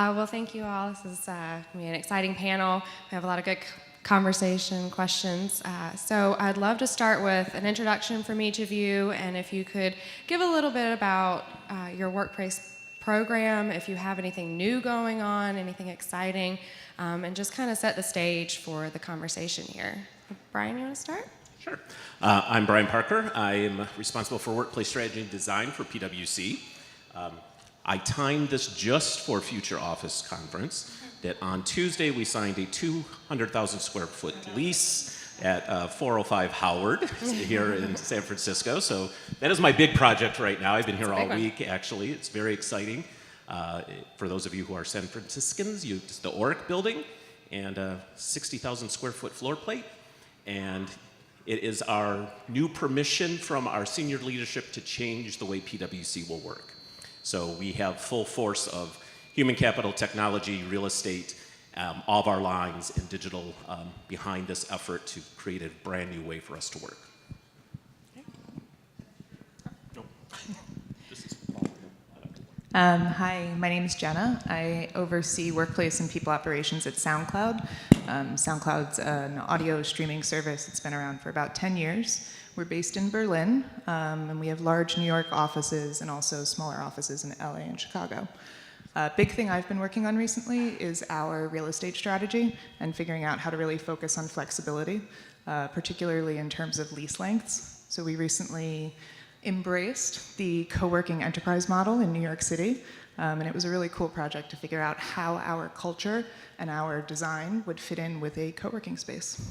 Well, thank you all. This is gonna be an exciting panel. We have a lot of good conversation, questions. So I'd love to start with an introduction from each of you, and if you could give a little bit about your workplace program, if you have anything new going on, anything exciting, and just kind of set the stage for the conversation here. Brian, you want to start? Sure. I'm Brian Parker. I am responsible for workplace strategy and design for PwC. I timed this just for Future Office Conference, that on Tuesday we signed a 200,000 square foot lease at 405 Howard here in San Francisco. So that is my big project right now. I've been here all week, actually. It's very exciting. For those of you who are San Franciscans, it's the Orrick building and a 60,000 square foot floor plate. And it is our new permission from our senior leadership to change the way PwC will work. So we have full force of human capital, technology, real estate, all of our lines and digital behind this effort to create a brand new way for us to work. Hi, my name is Jenna. I oversee workplace and people operations at SoundCloud. SoundCloud's an audio streaming service. It's been around for about 10 years. We're based in Berlin, and we have large New York offices and also smaller offices in LA and Chicago. A big thing I've been working on recently is our real estate strategy and figuring out how to really focus on flexibility, particularly in terms of lease lengths. So we recently embraced the co-working enterprise model in New York City, and it was a really cool project to figure out how our culture and our design would fit in with a co-working space.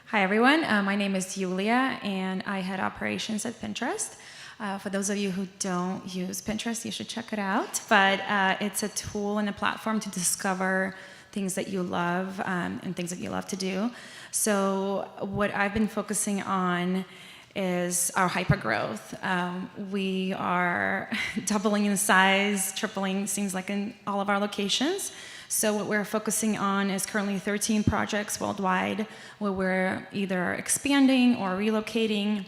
Hi everyone, my name is Julia and I head operations at Pinterest. For those of you who don't use Pinterest, you should check it out. But it's a tool and a platform to discover things that you love and things that you love to do. So what I've been focusing on is our hypergrowth. We are doubling in size, tripling, seems like in all of our locations. So what we're focusing on is currently 13 projects worldwide where we're either expanding or relocating.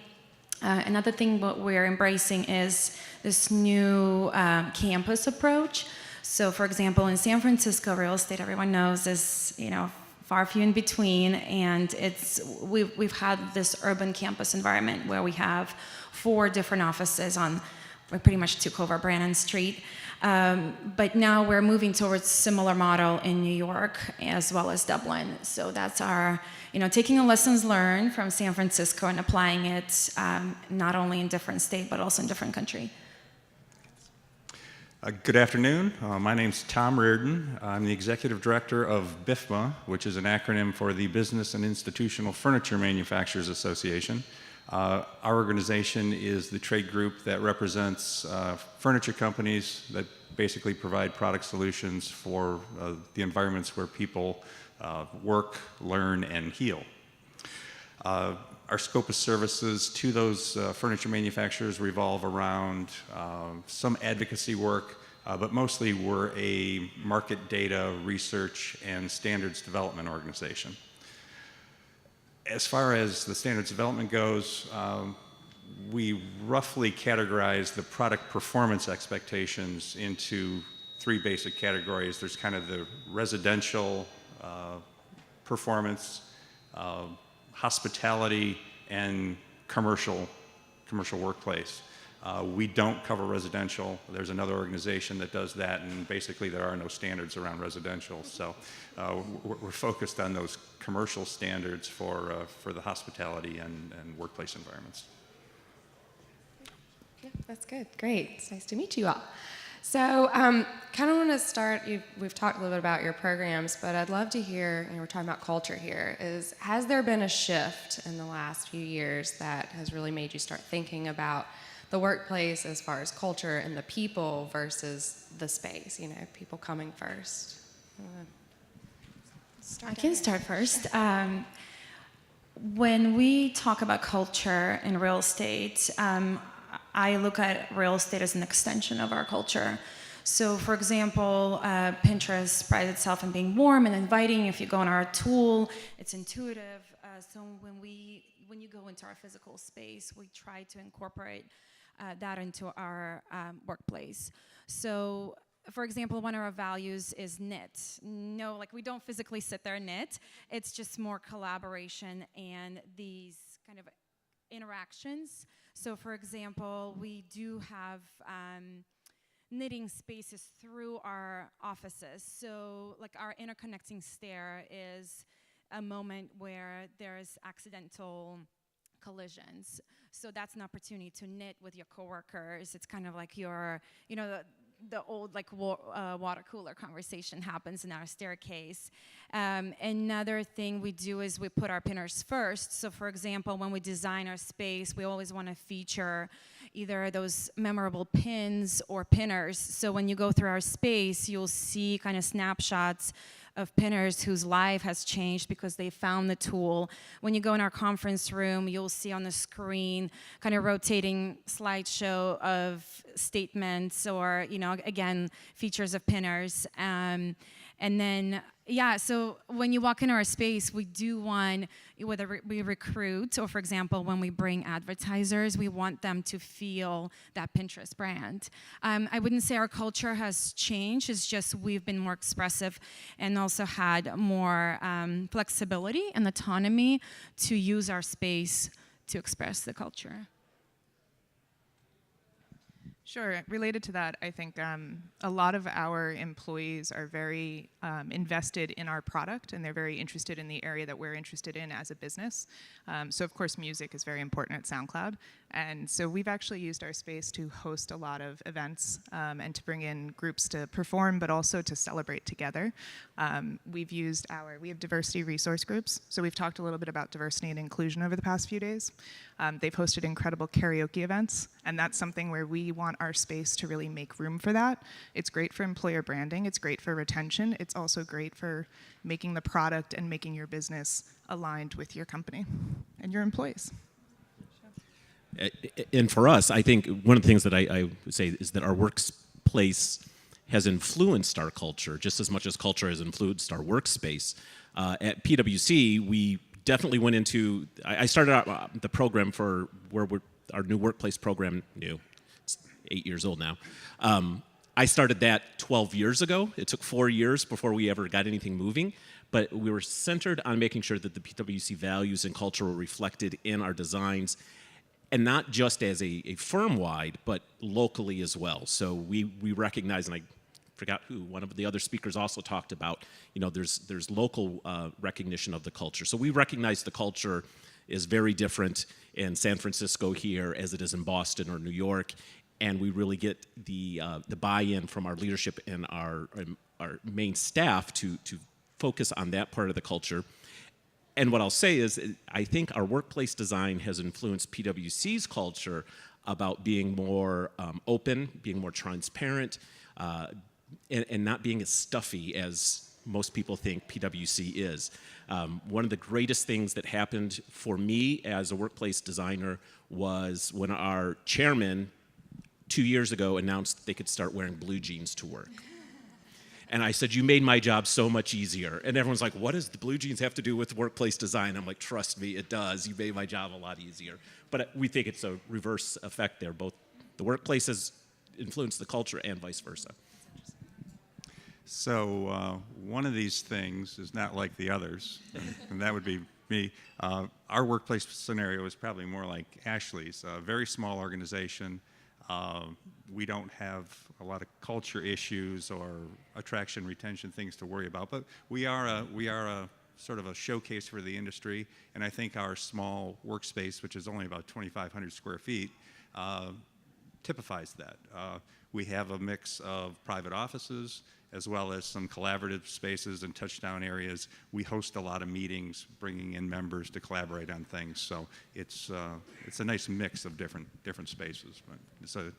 Another thing what we're embracing is this new campus approach. So for example, in San Francisco, real estate, everyone knows, is far few in between, and we've had this urban campus environment where we have 4 different offices we pretty much took over Brannan Street. But now we're moving towards similar model in New York as well as Dublin. So that's our, taking the lessons learned from San Francisco and applying it not only in different state, but also in different country. Good afternoon. My name's Tom Reardon. I'm the executive director of BIFMA, which is an acronym for the Business and Institutional Furniture Manufacturers Association. Our organization is the trade group that represents furniture companies that basically provide product solutions for the environments where people work, learn, and heal. Our scope of services to those furniture manufacturers revolve around some advocacy work, but mostly we're a market data research and standards development organization. As far as the standards development goes, we roughly categorize the product performance expectations into 3 basic categories. There's kind of the residential performance, hospitality, and commercial workplace. We don't cover residential. There's another organization that does that, and basically there are no standards around residential. So we're focused on those commercial standards for the hospitality and workplace environments. Yeah, that's good. Great. It's nice to meet you all. So kind of want to start, we've talked a little bit about your programs, but I'd love to hear, we're talking about culture here, has there been a shift in the last few years that has really made you start thinking about the workplace as far as culture and the people versus the space, people coming first? I can start first. When we talk about culture in real estate, I look at real estate as an extension of our culture. So for example, Pinterest prides itself on being warm and inviting. If you go on our tool, it's intuitive. So when you go into our physical space, we try to incorporate that into our workplace. So for example, one of our values is knit. No, like we don't physically sit there and knit. It's just more collaboration and these kind of interactions. So, for example, we do have knitting spaces through our offices. So, like our interconnecting stair is a moment where there's accidental collisions. So that's an opportunity to knit with your coworkers. It's kind of like your, the old like water cooler conversation happens in our staircase. Another thing we do is we put our pinners first. So for example, when we design our space, we always want to feature either those memorable pins or pinners. So when you go through our space, you'll see kind of snapshots of pinners whose life has changed because they found the tool. When you go in our conference room, you'll see on the screen kind of rotating slideshow of statements or, again, features of pinners. And then, so when you walk into our space, we do want, whether we recruit or, for example, when we bring advertisers, we want them to feel that Pinterest brand. I wouldn't say our culture has changed. It's just we've been more expressive and also had more flexibility and autonomy to use our space to express the culture. Sure. Related to that, I think a lot of our employees are very invested in our product, and they're very interested in the area that we're interested in as a business. So, of course, music is very important at SoundCloud. And so we've actually used our space to host a lot of events and to bring in groups to perform, but also to celebrate together. We have diversity resource groups. So we've talked a little bit about diversity and inclusion over the past few days. They've hosted incredible karaoke events, and that's something where we want our space to really make room for that. It's great for employer branding. It's great for retention. It's also great for making the product and making your business aligned with your company and your employees. And for us, I think one of the things that I would say is that our workplace has influenced our culture just as much as culture has influenced our workspace. At PwC, we definitely went into, I started out the program for our new workplace program, it's 8 years old now. I started that 12 years ago. It took 4 years before we ever got anything moving, but we were centered on making sure that the PwC values and culture were reflected in our designs, and not just as a firm-wide, but locally as well. So we recognize, and I forgot who, one of the other speakers also talked about, there's local recognition of the culture. So we recognize the culture is very different in San Francisco here as it is in Boston or New York, and we really get the buy-in from our leadership and our main staff to focus on that part of the culture. And what I'll say is, I think our workplace design has influenced PwC's culture about being more open, being more transparent, and not being as stuffy as most people think PwC is. One of the greatest things that happened for me as a workplace designer was when our chairman 2 years ago announced they could start wearing blue jeans to work. And I said, you made my job so much easier. And everyone's like, what does the blue jeans have to do with workplace design? I'm like, trust me, it does. You made my job a lot easier. But we think it's a reverse effect there. Both the workplace has influenced the culture and vice versa. So one of these things is not like the others, and that would be me. Our workplace scenario is probably more like Ashley's, a very small organization. We don't have a lot of culture issues or attraction, retention things to worry about, but we are a sort of a showcase for the industry, and I think our small workspace, which is only about 2,500 square feet, typifies that. We have a mix of private offices as well as some collaborative spaces and touchdown areas. We host a lot of meetings, bringing in members to collaborate on things. So it's a nice mix of different spaces, but it's a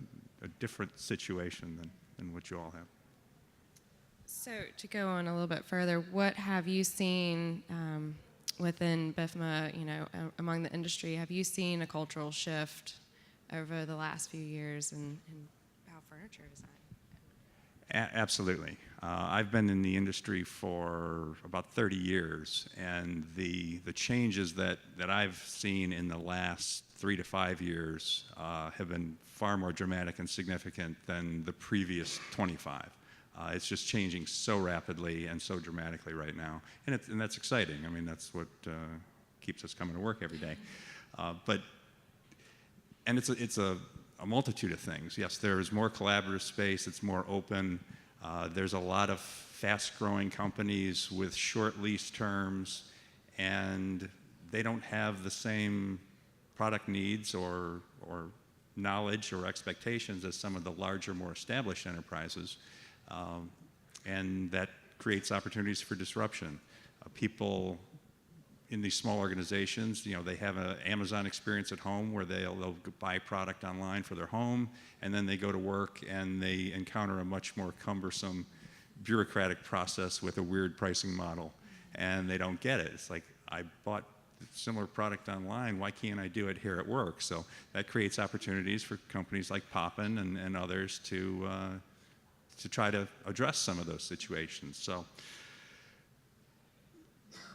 different situation than what you all have. So to go on a little bit further, what have you seen within BIFMA, among the industry? Have you seen a cultural shift over the last few years in how furniture design? Absolutely. I've been in the industry for about 30 years, and the changes that I've seen in the last 3 to 5 years have been far more dramatic and significant than the previous 25. It's just changing so rapidly and so dramatically right now, and that's exciting. I mean, that's what keeps us coming to work every day. And it's a multitude of things. Yes, there's more collaborative space. It's more open. There's a lot of fast-growing companies with short lease terms, and they don't have the same product needs or knowledge or expectations as some of the larger, more established enterprises. And that creates opportunities for disruption. People in these small organizations, they have an Amazon experience at home where they'll buy product online for their home, and then they go to work and they encounter a much more cumbersome bureaucratic process with a weird pricing model, and they don't get it. It's like, I bought similar product online, why can't I do it here at work? So that creates opportunities for companies like Poppin and others to try to address some of those situations. So,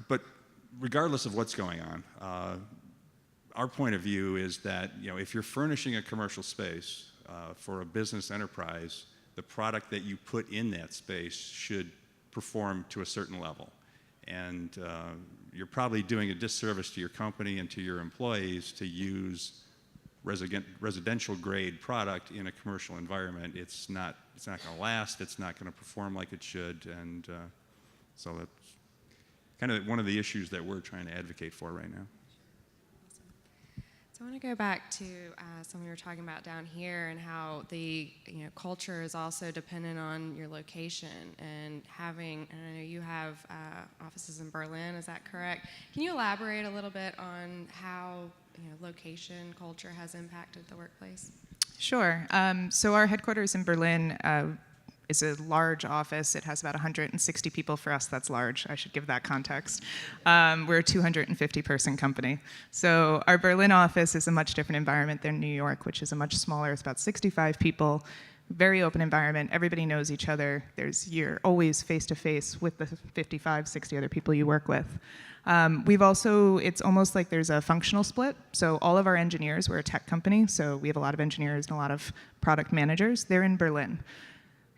but regardless of what's going on, our point of view is that if you're furnishing a commercial space for a business enterprise, the product that you put in that space should perform to a certain level. And you're probably doing a disservice to your company and to your employees to use residential grade product in a commercial environment. It's not going to last. It's not going to perform like it should. And so that's kind of one of the issues that we're trying to advocate for right now. So I want to go back to something we were talking about down here, and how the culture is also dependent on your location and having. And I know you have offices in Berlin. Is that correct? Can you elaborate a little bit on how location culture has impacted the workplace? Sure. So our headquarters in Berlin is a large office. It has about 160 people. For us, that's large. I should give that context. We're a 250-person company. So our Berlin office is a much different environment than New York, which is a much smaller. It's about 65 people. Very open environment. Everybody knows each other. You're always face-to-face with the 55, 60 other people you work with. It's almost like there's a functional split. So all of our engineers, we're a tech company, so we have a lot of engineers and a lot of product managers. They're in Berlin.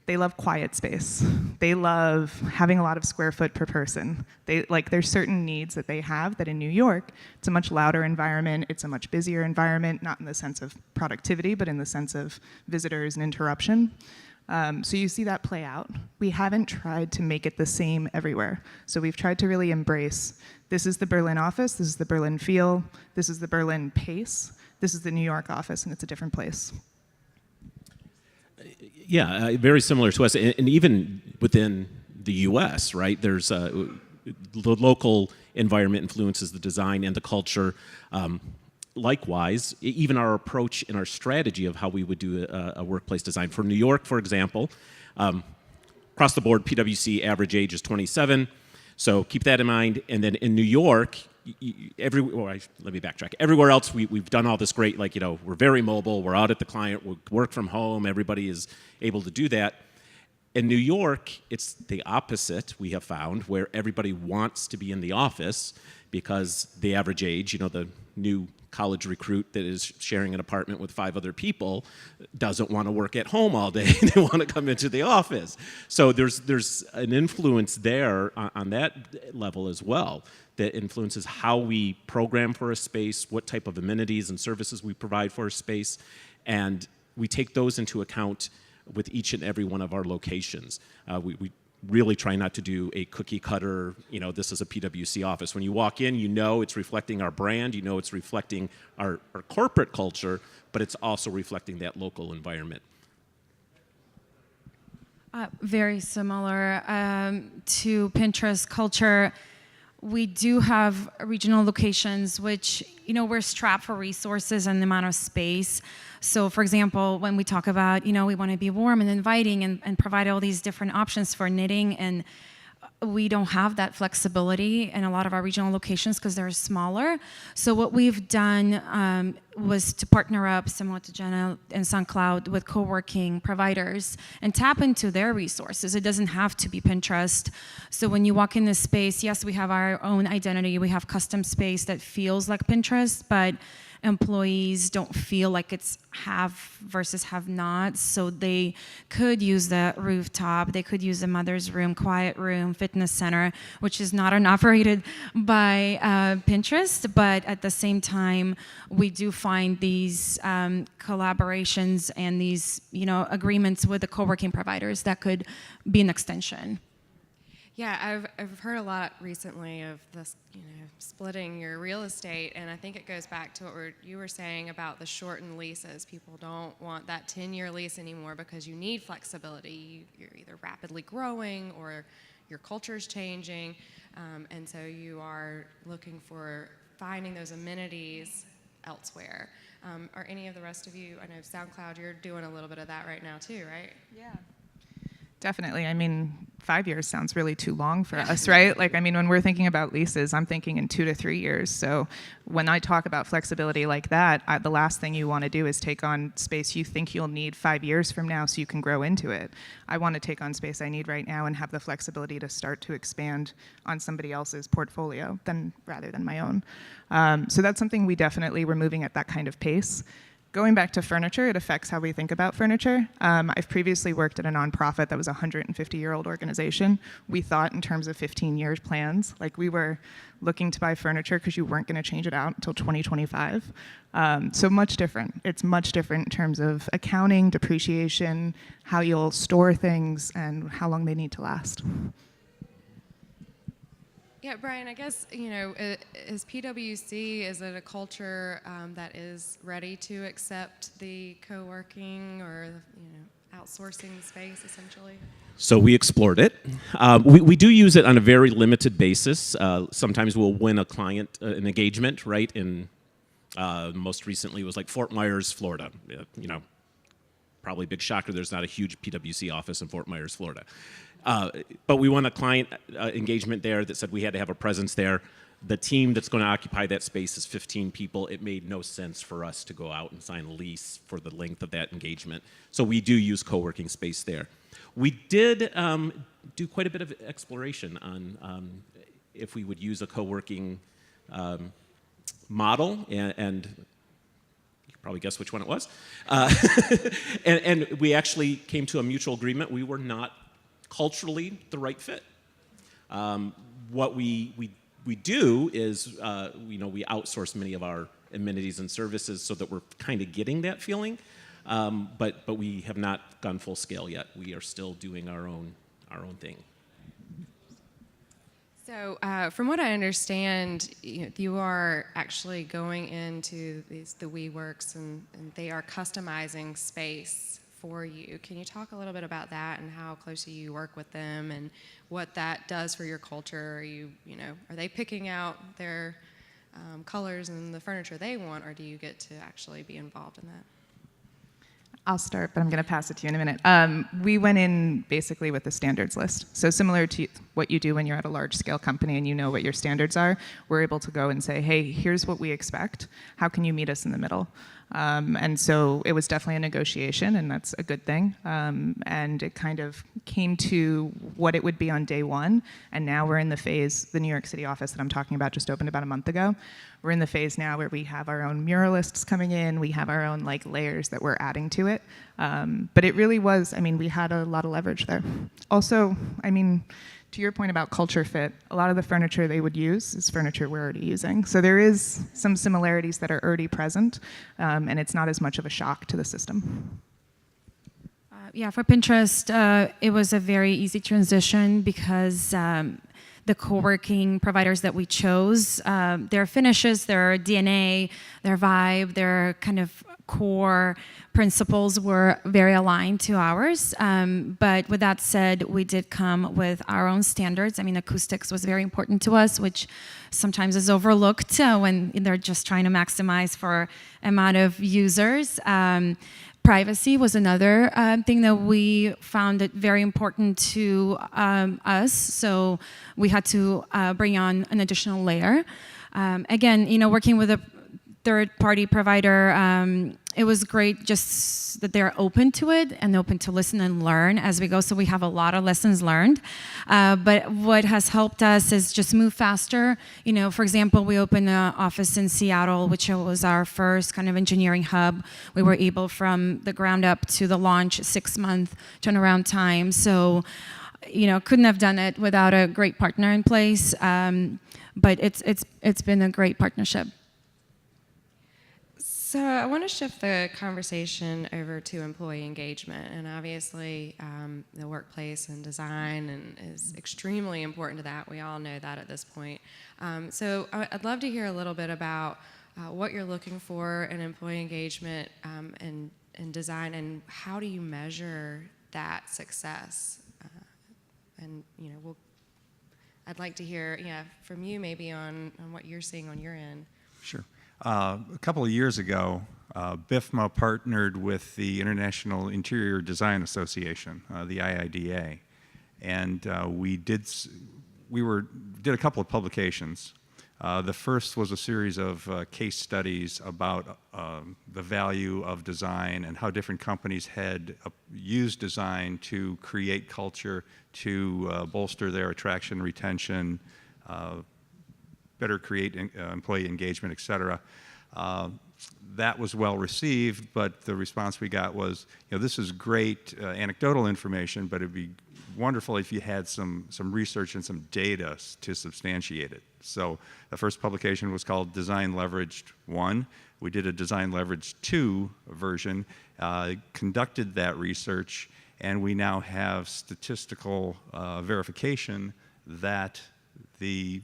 They love quiet space. They love having a lot of square foot per person. There's certain needs that they have that in New York, it's a much louder environment, it's a much busier environment, not in the sense of productivity, but in the sense of visitors and interruption. So you see that play out. We haven't tried to make it the same everywhere. So we've tried to really embrace, this is the Berlin office, this is the Berlin feel, this is the Berlin pace, this is the New York office, and it's a different place. Yeah, very similar to us, and even within the U.S., right? There's the local environment influences the design and the culture. Likewise, even our approach and our strategy of how we would do a workplace design. For New York, for example, across the board, PwC average age is 27, so keep that in mind. And then in New York, let me backtrack. Everywhere else, we've done all this great, we're very mobile, we're out at the client, we work from home, everybody is able to do that. In New York, it's the opposite, we have found, where everybody wants to be in the office because the average age, the new college recruit that is sharing an apartment with 5 other people doesn't want to work at home all day. They want to come into the office. So there's an influence there on that level as well that influences how we program for a space, what type of amenities and services we provide for a space, and we take those into account with each and every one of our locations. We really try not to do a cookie cutter, this is a PwC office. When you walk in, it's reflecting our brand, it's reflecting our corporate culture, but it's also reflecting that local environment. Very similar to Pinterest culture. We do have regional locations, which, we're strapped for resources and the amount of space. So, for example, when we talk about, we want to be warm and inviting and provide all these different options for knitting, and we don't have that flexibility in a lot of our regional locations because they're smaller. So what we've done was to partner up, similar to Jenna and SoundCloud, with co-working providers and tap into their resources. It doesn't have to be Pinterest. So when you walk in this space, yes, we have our own identity. We have custom space that feels like Pinterest, but employees don't feel like it's have versus have not. So they could use the rooftop, they could use the mother's room, quiet room, fitness center, which is not operated by Pinterest. But at the same time, we do find these collaborations and these agreements with the co-working providers that could be an extension. Yeah, I've heard a lot recently of this, splitting your real estate, and I think it goes back to what you were saying about the shortened leases. People don't want that 10-year lease anymore because you need flexibility. You're either rapidly growing or your culture's changing, and so you are looking for finding those amenities elsewhere. Are any of the rest of you, I know SoundCloud, you're doing a little bit of that right now too, right? Yeah. Definitely. I mean, 5 years sounds really too long for us, right? When we're thinking about leases, I'm thinking in 2 to 3 years. So when I talk about flexibility like that, the last thing you want to do is take on space you think you'll need 5 years from now so you can grow into it. I want to take on space I need right now and have the flexibility to start to expand on somebody else's portfolio rather than my own. So that's something we're moving at that kind of pace. Going back to furniture, it affects how we think about furniture. I've previously worked at a nonprofit that was a 150-year-old organization. We thought in terms of 15 years plans, like we were looking to buy furniture because you weren't going to change it out until 2025. So much different. It's much different in terms of accounting, depreciation, how you'll store things, and how long they need to last. Yeah, Brian, I guess, is PwC, is it a culture that is ready to accept the co-working or, outsourcing space, essentially? So we explored it. We do use it on a very limited basis. Sometimes we'll win a client, an engagement, right? In most recently it was like Fort Myers, Florida. Probably a big shocker, there's not a huge PwC office in Fort Myers, Florida. But we won a client engagement there that said we had to have a presence there. The team that's going to occupy that space is 15 people. It made no sense for us to go out and sign a lease for the length of that engagement. So we do use co-working space there. We did do quite a bit of exploration on if we would use a co-working model, and you can probably guess which one it was. And we actually came to a mutual agreement. We were not culturally the right fit. What we do is, we outsource many of our amenities and services so that we're kind of getting that feeling, but we have not gone full scale yet. We are still doing our own thing. So, from what I understand, you are actually going into the WeWorks, and they are customizing space for you. Can you talk a little bit about that and how closely you work with them and what that does for your culture? Are they picking out their colors and the furniture they want, or do you get to actually be involved in that? I'll start, but I'm going to pass it to you in a minute. We went in basically with a standards list. So similar to what you do when you're at a large-scale company and you know what your standards are, we're able to go and say, hey, here's what we expect. How can you meet us in the middle? And so it was definitely a negotiation, and that's a good thing. And it kind of came to what it would be on day one. And now we're in the phase, the New York City office that I'm talking about just opened about a month ago. We're in the phase now where we have our own muralists coming in. We have our own layers that we're adding to it. But it really was, we had a lot of leverage there. Also, to your point about culture fit, a lot of the furniture they would use is furniture we're already using. So there is some similarities that are already present, and it's not as much of a shock to the system. For Pinterest, it was a very easy transition because the co-working providers that we chose, their finishes, their DNA, their vibe, their kind of core principles were very aligned to ours. But with that said, we did come with our own standards. Acoustics was very important to us, which sometimes is overlooked when they're just trying to maximize for amount of users. Privacy was another thing that we found it very important to us, so we had to bring on an additional layer. Again, working with third-party provider, it was great just that they're open to it and open to listen and learn as we go. So we have a lot of lessons learned. But what has helped us is just move faster. You know, for example, we opened an office in Seattle, which was our first kind of engineering hub. We were able from the ground up to the launch, 6-month turnaround time. So, you know, couldn't have done it without a great partner in place. But it's been a great partnership. So I want to shift the conversation over to employee engagement, and obviously the workplace and design is extremely important to that. We all know that at this point. So I'd love to hear a little bit about what you're looking for in employee engagement and design, and how do you measure that success? And you know, I'd like to hear from you maybe on what you're seeing on your end. Sure. A couple of years ago, BIFMA partnered with the International Interior Design Association, the IIDA, and we did a couple of publications. The first was a series of case studies about the value of design and how different companies had used design to create culture, to bolster their attraction, retention, better create employee engagement, et cetera. That was well received, but the response we got was, you know, this is great anecdotal information, but it'd be wonderful if you had some research and some data to substantiate it. So the first publication was called Design Leveraged 1. We did a Design Leveraged 2 version, conducted that research, and we now have statistical verification that a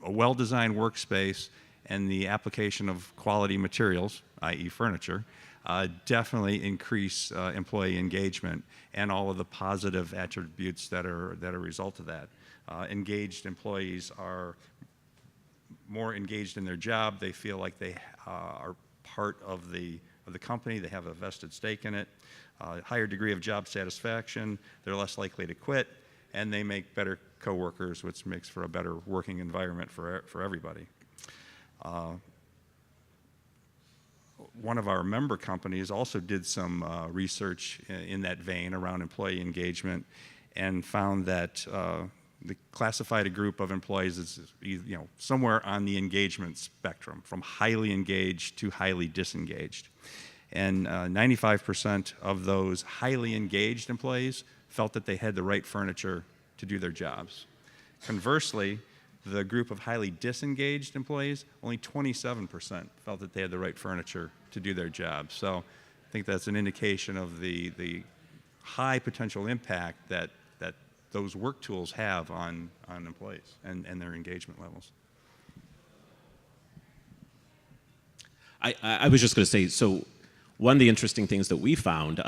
well-designed workspace and the application of quality materials, i.e. furniture, definitely increase employee engagement and all of the positive attributes that are a result of that. Engaged employees are more engaged in their job. They feel like they are part of the company. They have a vested stake in it. Higher degree of job satisfaction. They're less likely to quit, and they make better coworkers, which makes for a better working environment for everybody. One of our member companies also did some research in that vein around employee engagement, and found that classified a group of employees as, you know, somewhere on the engagement spectrum, from highly engaged to highly disengaged. And 95% of those highly engaged employees felt that they had the right furniture to do their jobs. Conversely, the group of highly disengaged employees, only 27% felt that they had the right furniture to do their job. So I think that's an indication of the high potential impact that those work tools have on employees and their engagement levels. I was just going to say, so one of the interesting things that we found,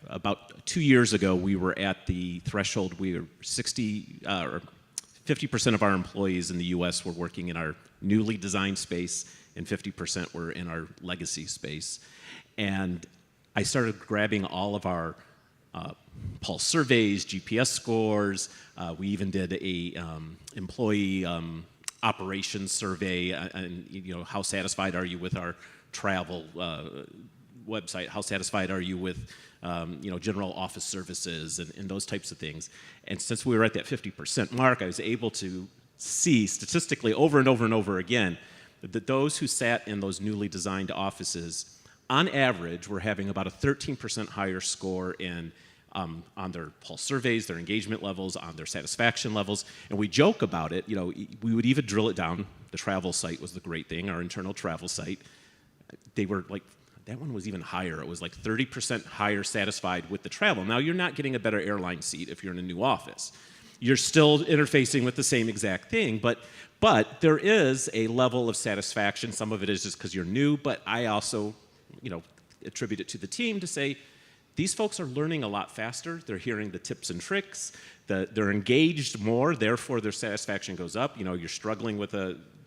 about 2 years ago, we were at the threshold. We were 50% of our employees in the U.S. were working in our newly designed space, and 50% were in our legacy space. And I started grabbing all of our pulse surveys, GPS scores. We even did a employee operations survey, and you know, how satisfied are you with our travel website? How satisfied are you with you know, general office services and those types of things? And since we were at that 50% mark, I was able to see statistically over and over and over again that those who sat in those newly designed offices, on average, were having about a 13% higher score on their pulse surveys, their engagement levels, on their satisfaction levels. And we joke about it. You know, we would even drill it down. The travel site was the great thing, our internal travel site. They were like, that one was even higher. It was like 30% higher satisfied with the travel. Now, you're not getting a better airline seat if you're in a new office. You're still interfacing with the same exact thing, but there is a level of satisfaction. Some of it is just because you're new, but I also, you know, attribute it to the team to say, these folks are learning a lot faster. They're hearing the tips and tricks. They're engaged more, therefore their satisfaction goes up. You know, you're struggling with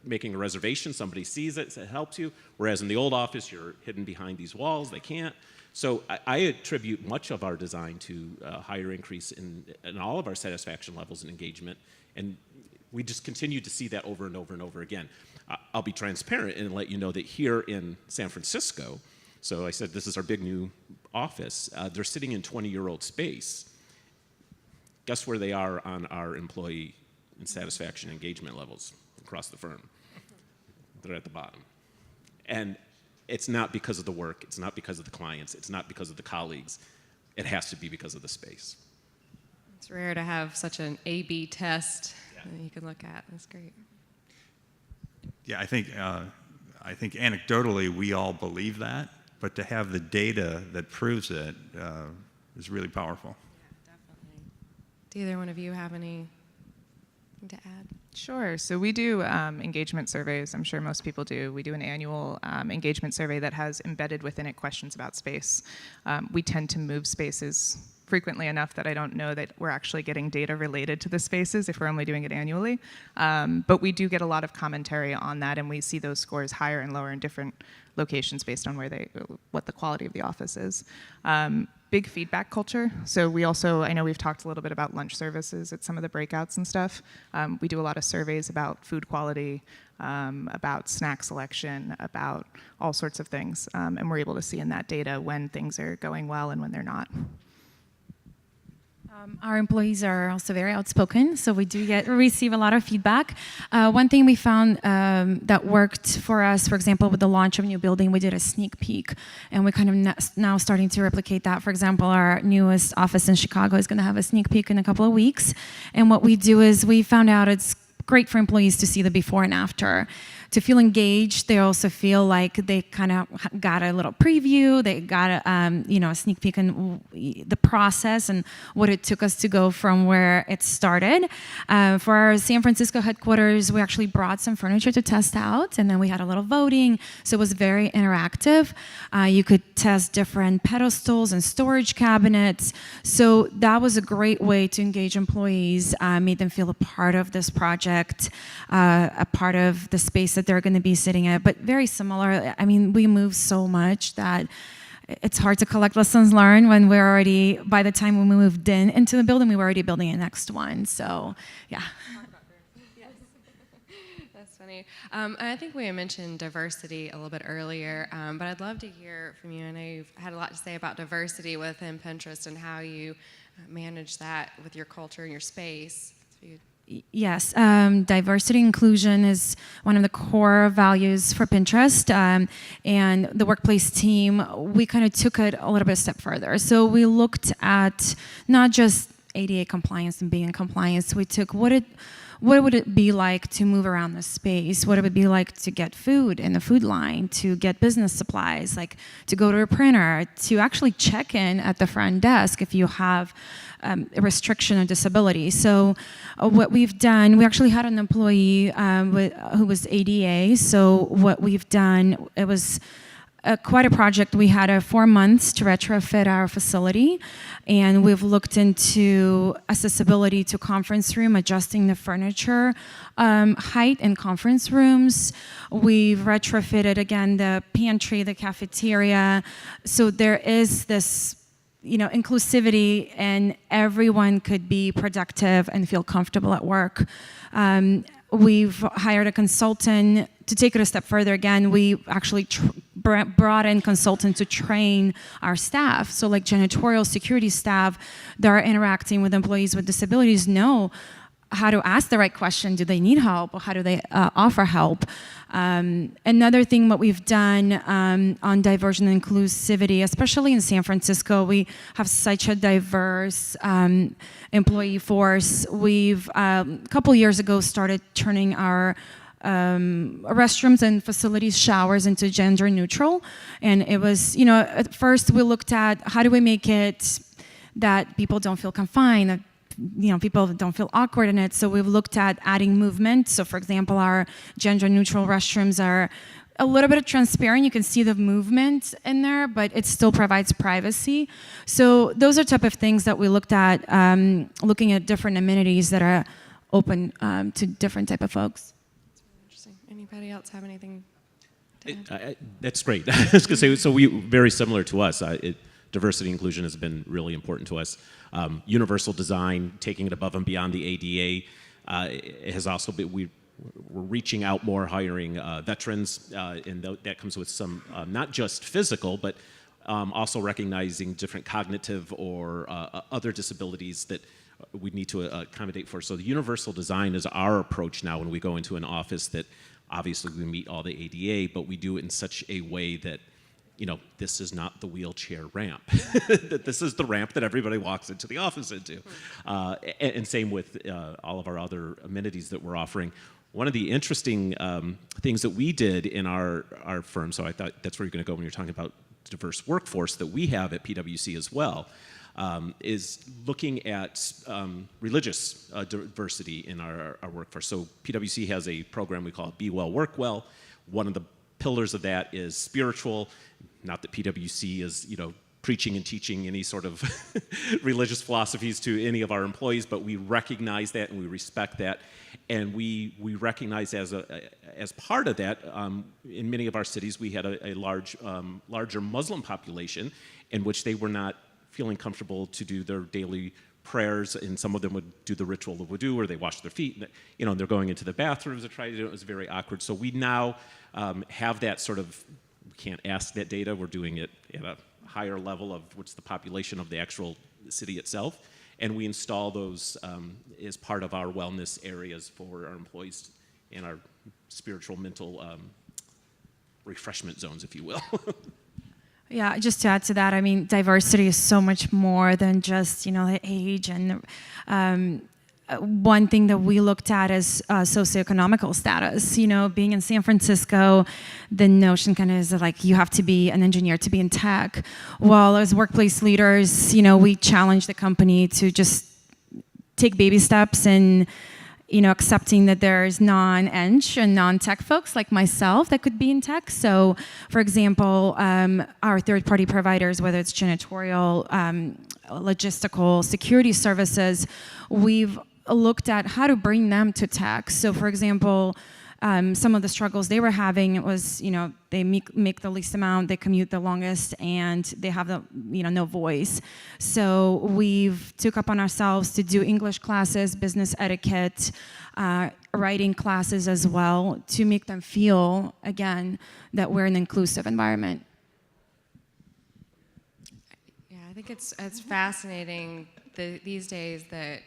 making a reservation, somebody sees it, it helps you. Whereas in the old office, you're hidden behind these walls, they can't. So I attribute much of our design to a higher increase in all of our satisfaction levels and engagement. And we just continue to see that over and over and over again. I'll be transparent and let you know that here in San Francisco, so I said this is our big new office, they're sitting in 20-year-old space. Guess where they are on our employee and satisfaction engagement levels across the firm? They're at the bottom. And it's not because of the work, it's not because of the clients, it's not because of the colleagues. It has to be because of the space. It's rare to have such an A/B test that you can look at. That's great. Yeah, I think anecdotally we all believe that, but to have the data that proves it is really powerful. Yeah, definitely. Do either one of you have anything to add? Sure. So we do engagement surveys. I'm sure most people do. We do an annual engagement survey that has embedded within it questions about space. We tend to move spaces frequently enough that I don't know that we're actually getting data related to the spaces if we're only doing it annually. But we do get a lot of commentary on that, and we see those scores higher and lower in different locations based on what the quality of the office is. Big feedback culture. So we also, I know we've talked a little bit about lunch services at some of the breakouts and stuff. We do a lot of surveys about food quality, about snack selection, about all sorts of things. And we're able to see in that data when things are going well and when they're not. Our employees are also very outspoken, so we do receive a lot of feedback. One thing we found that worked for us, for example, with the launch of a new building, we did a sneak peek, and we're kind of now starting to replicate that. For example, our newest office in Chicago is going to have a sneak peek in a couple of weeks, and what we do is we found out it's great for employees to see the before and after, to feel engaged. They also feel like they kind of got a little preview. They got a sneak peek in the process and what it took us to go from where it started. For our San Francisco headquarters, we actually brought some furniture to test out, and then we had a little voting, so it was very interactive. You could test different pedestals and storage cabinets. So that was a great way to engage employees, made them feel a part of this project, a part of the space that they're going to be sitting at, but very similar. I mean, we move so much that it's hard to collect lessons learned when we're already, by the time when we moved into the building, we were already building the next one. So, yeah. That's funny. And I think we mentioned diversity a little bit earlier, but I'd love to hear from you. I know you've had a lot to say about diversity within Pinterest and how you manage that with your culture and your space. Yes, diversity inclusion is one of the core values for Pinterest, and the workplace team, we kind of took it a little bit a step further. So we looked at not just ADA compliance and being in compliance, we took what would it be like to move around the space? What it would be like to get food in the food line, to get business supplies, like to go to a printer, to actually check in at the front desk if you have a restriction or disability. So what we've done, we actually had an employee who was ADA. So what we've done, it was quite a project. We had 4 months to retrofit our facility, and we've looked into accessibility to conference room, adjusting the furniture height in conference rooms. We've retrofitted, again, the pantry, the cafeteria. So there is this inclusivity, and everyone could be productive and feel comfortable at work. We've hired a consultant to take it a step further. Again, we actually brought in consultants to train our staff. So like janitorial security staff that are interacting with employees with disabilities know how to ask the right question. Do they need help? Or how do they offer help? Another thing what we've done on diversity and inclusivity, especially in San Francisco, we have such a diverse employee force. We've, a couple years ago, started turning our restrooms and facilities, showers into gender neutral. And it was, at first we looked at how do we make it that people don't feel confined, that people don't feel awkward in it. So we've looked at adding movement. So for example, our gender neutral restrooms are a little bit transparent. You can see the movement in there, but it still provides privacy. So those are type of things that we looked at, looking at different amenities that are open to different type of folks. Interesting. Anybody else have anything to add? That's great. I was going to say, so very similar to us. Diversity inclusion has been really important to us. Universal design, taking it above and beyond the ADA, has also been, we're reaching out more, hiring veterans, and that comes with some not just physical, but also recognizing different cognitive or other disabilities that we need to accommodate for. So the universal design is our approach now when we go into an office that obviously we meet all the ADA, but we do it in such a way that, you know, this is not the wheelchair ramp. That this is the ramp that everybody walks into the office into. And same with all of our other amenities that we're offering. One of the interesting things that we did in our firm, so I thought that's where you're going to go when you're talking about diverse workforce that we have at PwC as well, is looking at religious diversity in our workforce. So PwC has a program we call Be Well, Work Well. One of the pillars of that is spiritual. Not that PwC is, you know, preaching and teaching any sort of religious philosophies to any of our employees, but we recognize that and we respect that. And we recognize as part of that, in many of our cities, we had a larger Muslim population in which they were not feeling comfortable to do their daily prayers, and some of them would do the ritual of wudu, where they wash their feet, and, you know, they're going into the bathrooms to try to do it. It was very awkward. So we now have that sort of, we can't ask that data, we're doing it at a higher level of what's the population of the actual city itself, and we install those as part of our wellness areas for our employees and our spiritual, mental refreshment zones, if you will. Yeah, just to add to that, I mean, diversity is so much more than just, you know, the age. And one thing that we looked at is socioeconomical status. You know, being in San Francisco, the notion kind of is like you have to be an engineer to be in tech. Well, as workplace leaders, you know, we challenge the company to just take baby steps and, you know, accepting that there's non-eng and non-tech folks like myself that could be in tech. So, for example, our third-party providers, whether it's janitorial, logistical, security services, we've looked at how to bring them to tech. So, for example, some of the struggles they were having was, you know, they make the least amount, they commute the longest, and they have the, you know, no voice. So we've took upon ourselves to do English classes, business etiquette, writing classes as well, to make them feel, again, that we're an inclusive environment. Yeah, I think it's fascinating these days that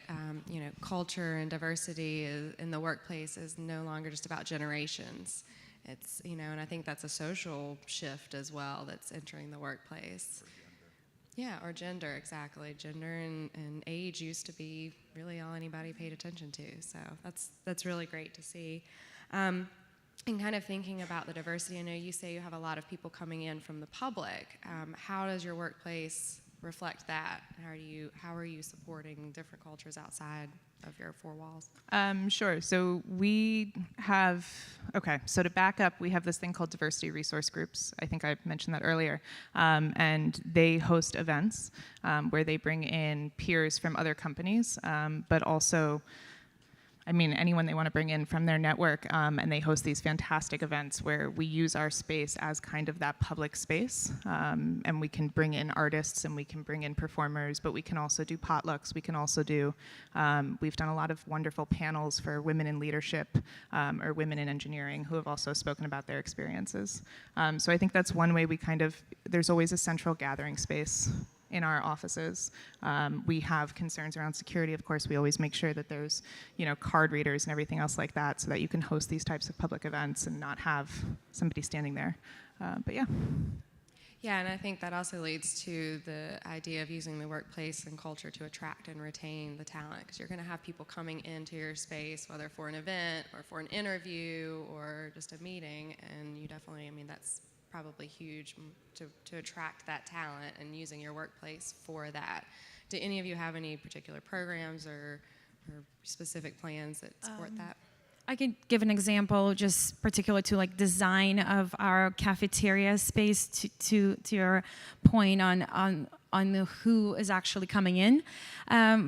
you know, culture and diversity in the workplace is no longer just about generations. It's, you know, and I think that's a social shift as well that's entering the workplace. Yeah, or gender, exactly. Gender and age used to be really all anybody paid attention to. So that's really great to see. And kind of thinking about the diversity, I know you say you have a lot of people coming in from the public. How does your workplace reflect that? How are you supporting different cultures outside of your four walls? Sure. So we have, so to back up, we have this thing called diversity resource groups. I think I mentioned that earlier. And they host events where they bring in peers from other companies, but also, I mean, anyone they want to bring in from their network, and they host these fantastic events where we use our space as kind of that public space, and we can bring in artists and we can bring in performers, but we can also do potlucks. We can also do, we've done a lot of wonderful panels for women in leadership or women in engineering who have also spoken about their experiences. So I think that's one way we kind of, there's always a central gathering space in our offices. We have concerns around security. Of course, we always make sure that there's, you know, card readers and everything else like that so that you can host these types of public events and not have somebody standing there. But yeah. Yeah, and I think that also leads to the idea of using the workplace and culture to attract and retain the talent, because you're going to have people coming into your space, whether for an event or for an interview or just a meeting, and you definitely, I mean, that's probably huge to attract that talent and using your workplace for that. Do any of you have any particular programs or specific plans that support that? I can give an example, just particular to like design of our cafeteria space. To your point on on who is actually coming in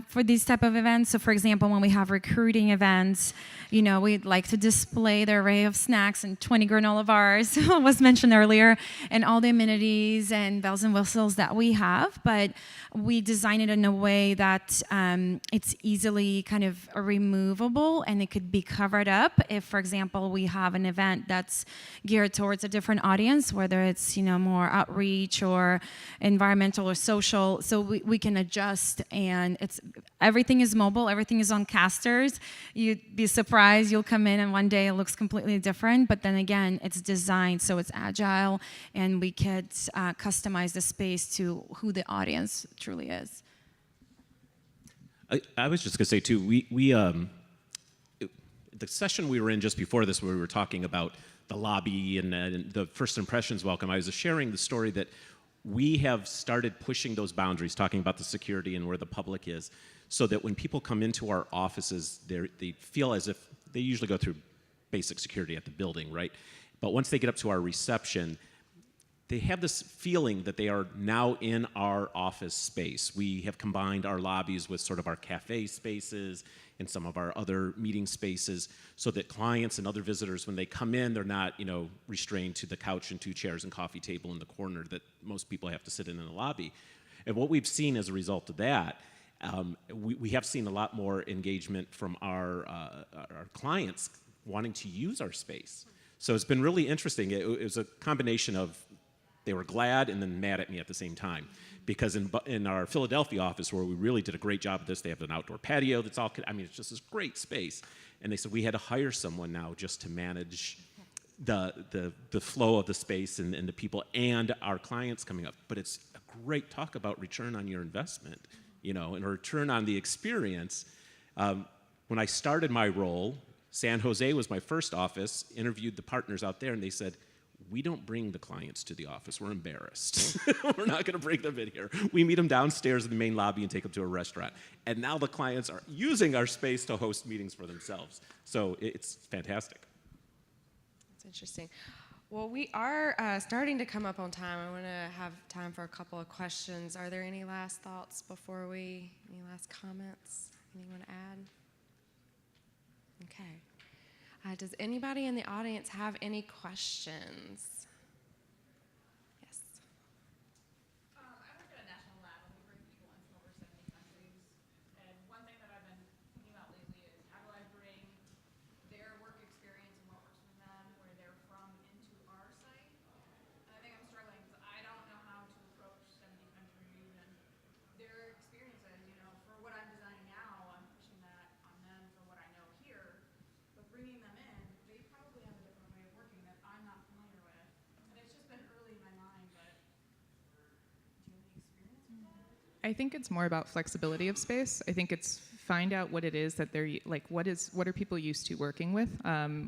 for these type of events. So for example, when we have recruiting events, we'd like to display the array of snacks and 20 granola bars was mentioned earlier, and all the amenities and bells and whistles that we have, but we design it in a way that it's easily kind of removable and it could be covered up if, for example, we have an event that's geared towards a different audience, whether it's more outreach or environmental or social. So we can adjust, and everything is mobile, everything is on casters. You'd be surprised, you'll come in and one day it looks completely different, but then again, it's designed so it's agile and we could customize the space to who the audience truly is. I was just going to say too, the session we were in just before this, where we were talking about the lobby and the first impressions welcome, I was sharing the story that we have started pushing those boundaries, talking about the security and where the public is, so that when people come into our offices, they feel as if they usually go through basic security at the building, right? But once they get up to our reception, they have this feeling that they are now in our office space. We have combined our lobbies with sort of our cafe spaces and some of our other meeting spaces, so that clients and other visitors, when they come in, they're not, restrained to the couch and 2 chairs and coffee table in the corner that most people have to sit in the lobby. And what we've seen as a result of that, we have seen a lot more engagement from our clients wanting to use our space. So it's been really interesting. It was a combination of they were glad and then mad at me at the same time. Because in our Philadelphia office, where we really did a great job of this, they have an outdoor patio that's all, it's just this great space. And they said we had to hire someone now just to manage the flow of the space and the people and our clients coming up. But it's a great talk about return on your investment, and a return on the experience. When I started my role, San Jose was my first office, interviewed the partners out there, and they said, we don't bring the clients to the office. We're embarrassed. We're not going to bring them in here. We meet them downstairs in the main lobby and take them to a restaurant. And now the clients are using our space to host meetings for themselves. So it's fantastic. That's interesting. Well, we are starting to come up on time. I want to have time for a couple of questions. Are there any last thoughts any last comments? Anyone add? Okay. Does anybody in the audience have any questions? Yes. I work at a national lab, and we bring people in from over 70 countries. And one thing that I've been thinking about lately is how do I bring their work experience and what works for them, where they're from, into our site. And I think I'm struggling because I don't know how to approach 70 countries and their experiences. For what I'm designing now, I'm pushing that on them for what I know here. But bringing them in, they probably have a different way of working that I'm not familiar with. And it's just been early in my mind, but do you have any experience with that? I think it's more about flexibility of space. I think it's find out what it is that they're like. What are people used to working with?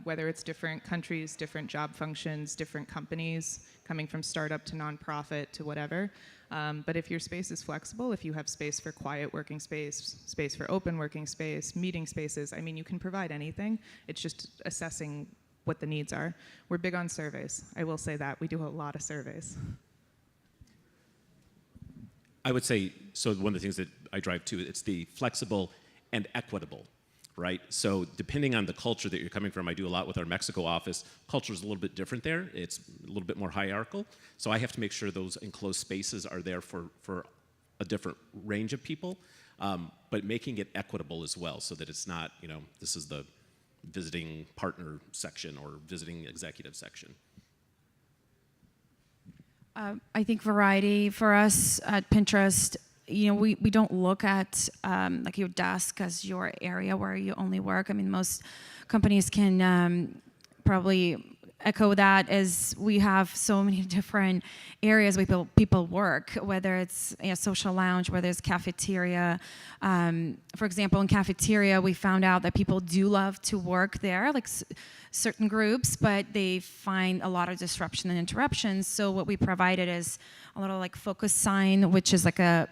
Whether it's different countries, different job functions, different companies, coming from startup to nonprofit to whatever. But if your space is flexible, if you have space for quiet working space for open working space, meeting spaces, you can provide anything. It's just assessing what the needs are. We're big on surveys. I will say that. We do a lot of surveys. I would say, so one of the things that I drive to, it's the flexible and equitable, right? So depending on the culture that you're coming from, I do a lot with our Mexico office. Culture is a little bit different there. It's a little bit more hierarchical. So I have to make sure those enclosed spaces are there for a different range of people, but making it equitable as well, so that it's not, this is the visiting partner section or visiting executive section. I think variety for us at Pinterest, we don't look at like your desk as your area where you only work. Most companies can probably echo that, as we have so many different areas where people work, whether it's a social lounge, whether it's cafeteria. For example, in cafeteria, we found out that people do love to work there, like certain groups, but they find a lot of disruption and interruptions. So what we provided is a little focus sign, which is like a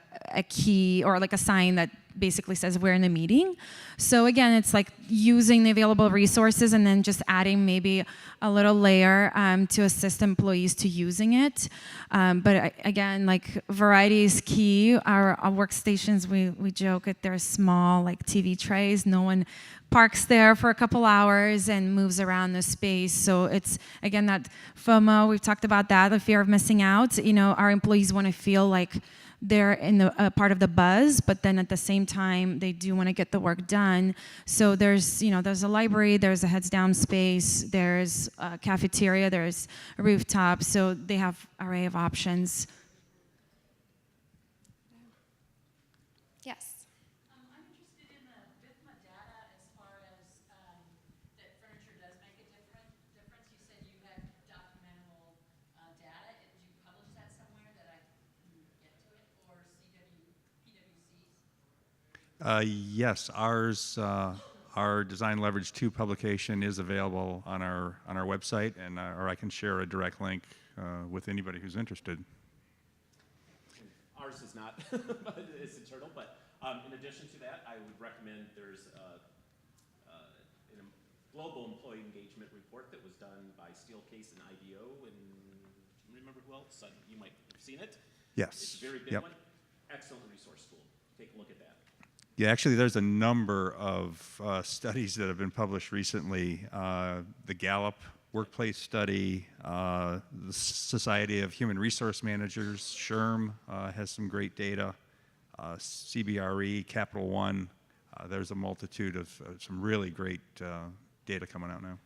key or like a sign that basically says we're in a meeting. So again, it's like using the available resources and then just adding maybe a little layer to assist employees to using it. Again, like variety is key. Our workstations, we joke that they're small, like TV trays. No one parks there for a couple hours and moves around the space. So it's, again, that FOMO, we've talked about that, the fear of missing out. You know, our employees want to feel like they're in the part of the buzz, but then at the same time, they do want to get the work done. So there's, you know, there's a library, there's a heads down space, there's a cafeteria, there's a rooftop. So they have an array of options. Yes. I'm interested in the BIFMA data as far as that furniture does make a difference. You said you had documentable data. Did you publish that somewhere that I can get to it for PWCs? Yes, our Design Leverage 2 publication is available on our website, and or I can share a direct link with anybody who's interested. Ours is not, but it's internal. But in addition to that, I would recommend there's a global employee engagement report that was done by Steelcase and IDEO, and do you remember who else? You might have seen it. Yes. It's a very big Yep. one. Excellent resource tool. Take a look at that. Yeah, actually, there's a number of studies that have been published recently. The Gallup Workplace Study, the Society of Human Resource Managers, SHRM, has some great data. CBRE, Capital One, there's a multitude of some really great data coming out now.